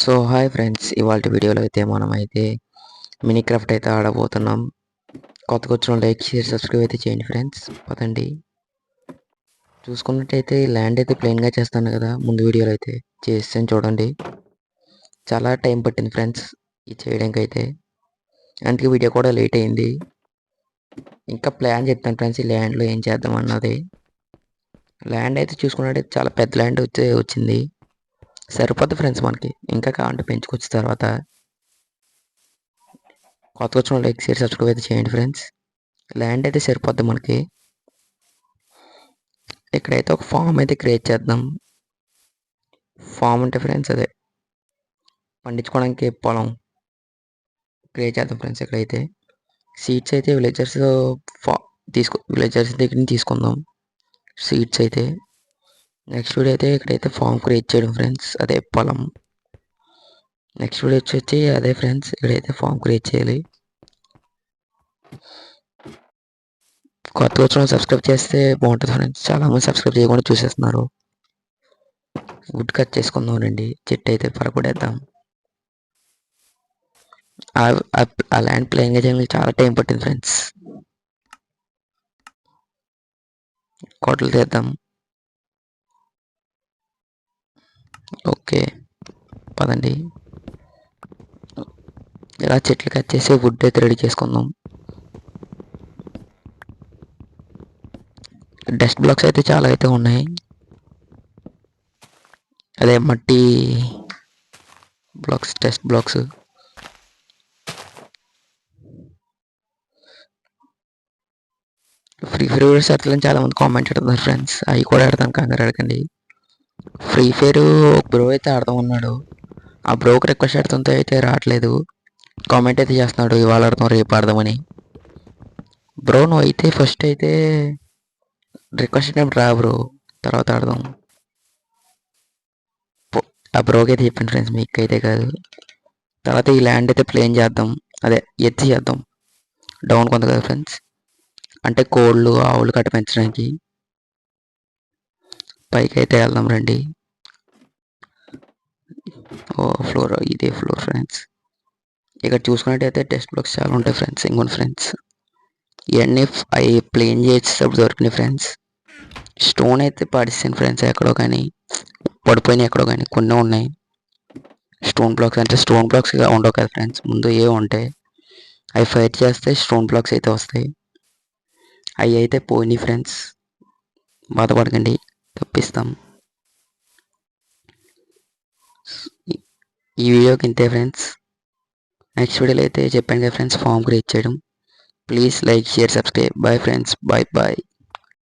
So hi friends, ఇవాళ వీడియోలో అయితే మనమైతే మినీ క్రాఫ్ట్ అయితే ఆడబోతున్నాం. కొత్తగా వచ్చిన లైక్ షేర్ సబ్స్క్రైబ్ అయితే చేయండి ఫ్రెండ్స్. పదండి. చూసుకున్నట్టయితే ల్యాండ్ అయితే ప్లెయిన్గా చేస్తాను కదా, ముందు వీడియోలో అయితే చేసాను చూడండి. చాలా టైం పట్టింది ఫ్రెండ్స్ ఇది చేయడానికి అయితే, అందుకే వీడియో కూడా లేట్ అయింది. ఇంకా ప్లాన్ చెప్తాను ఫ్రెండ్స్, ఈ ల్యాండ్లో ఏం చేద్దాం అన్నది. ల్యాండ్ అయితే చూసుకున్నట్టయితే చాలా పెద్ద ల్యాండ్ వచ్చింది. సరిపోద్ది ఫ్రెండ్స్ మనకి, ఇంకా కావాలంటే పెంచుకొచ్చిన తర్వాత. కొత్తగా వచ్చిన లైక్ షేర్ సబ్స్క్రైబ్ అయితే చేయండి ఫ్రెండ్స్. ల్యాండ్ అయితే సరిపోద్ది మనకి. ఇక్కడైతే ఒక ఫామ్ అయితే క్రియేట్ చేద్దాం. ఫామ్ అంటే ఫ్రెండ్స్ అదే పండించుకోవడానికి పొలం క్రియేట్ చేద్దాం ఫ్రెండ్స్. ఇక్కడైతే సీడ్స్ అయితే విలేజర్స్ విలేజర్స్ దగ్గర నుంచి తీసుకుందాం సీడ్స్ అయితే. నెక్స్ట్ వీడియో అయితే ఇక్కడైతే ఫామ్ క్రియేట్ చేయడం ఫ్రెండ్స్, అదే పొలం. నెక్స్ట్ వీడియో వచ్చి అదే ఫ్రెండ్స్, ఇక్కడైతే ఫామ్ క్రియేట్ చేయాలి. కొత్తగా వచ్చిన సబ్స్క్రైబ్ చేస్తే బాగుంటుంది ఫ్రెండ్స్. చాలామంది సబ్స్క్రైబ్ చేయకుండా చూసేస్తున్నారు. వుడ్ కట్ చేసుకుందాం రండి, చెట్టు అయితే పరగొడేద్దాం. ఆ ల్యాండ్ ప్లేయింగ్ చేయడానికి చాలా టైం పట్టింది ఫ్రెండ్స్. కోటలు తీద్దాం. ఓకే పదండి. ఇలా చెట్లు కట్ చేసి వుడ్ అయితే రెడీ చేసుకుందాం. డస్ట్ బ్లాక్స్ అయితే చాలా అయితే ఉన్నాయి, అదే మట్టి blocks, dust blocks. Free fire circle చాలా మంది కామెంట్ పెడుతున్నారు ఫ్రెండ్స్, అవి కూడా ఆడతాను, కంగారు అడగండి. ఫ్రీ ఫైర్ బ్రో అయితే ఆడదాం ఉన్నాడు, ఆ బ్రోకి రిక్వెస్ట్ ఆడుతుంటే అయితే రావట్లేదు. కామెంట్ అయితే చేస్తున్నాడు ఇవాళ ఆడతాం రేపు ఆడదామని. బ్రో నువ్వు అయితే ఫస్ట్ అయితే రిక్వెస్ట్ అయినప్పుడు రా బ్రో, తర్వాత ఆడదాం. ఆ బ్రోకి అయితే చెప్పండి ఫ్రెండ్స్, మీకు అయితే కాదు. తర్వాత ఈ ల్యాండ్ అయితే ప్లేన్ చేద్దాం, అదే ఎత్తి చేద్దాం. డౌన్ కొంత కదా ఫ్రెండ్స్, అంటే కోళ్ళు ఆవులు కట్ట పెంచడానికి. పైకి అయితే వెళ్దాం రండి. ఓ ఫ్లోర్, ఇదే ఫ్లోర్ ఫ్రెండ్స్. ఇక్కడ చూసుకున్నట్టయితే టెస్ట్ బ్లాక్స్ చాలా ఉంటాయి ఫ్రెండ్స్. ఇంకొన్ని ఫ్రెండ్స్ ఇవన్నీ అవి ప్లేన్ చేసేటప్పుడు దొరికినాయి ఫ్రెండ్స్. స్టోన్ అయితే పడిస్తాను ఫ్రెండ్స్, ఎక్కడో కానీ పడిపోయినాయి, ఎక్కడో కానీ కొన్ని ఉన్నాయి. స్టోన్ బ్లాక్స్ అంటే స్టోన్ బ్లాక్స్ ఉండవు కదా ఫ్రెండ్స్, ముందు ఏ ఉంటాయి. అవి ఫైట్ చేస్తే స్టోన్ బ్లాక్స్ అయితే వస్తాయి. అవి అయితే పోయినాయి ఫ్రెండ్స్, బాధపడకండి, తప్పిస్తాం. ఈ వీడియోకి ఇంతే ఫ్రెండ్స్. నెక్స్ట్ వీడియోలో అయితే చెప్పాను కదా ఫ్రెండ్స్, ఫామ్ క్రియేట్ చేయడం. Please like share subscribe. Bye friends, bye bye.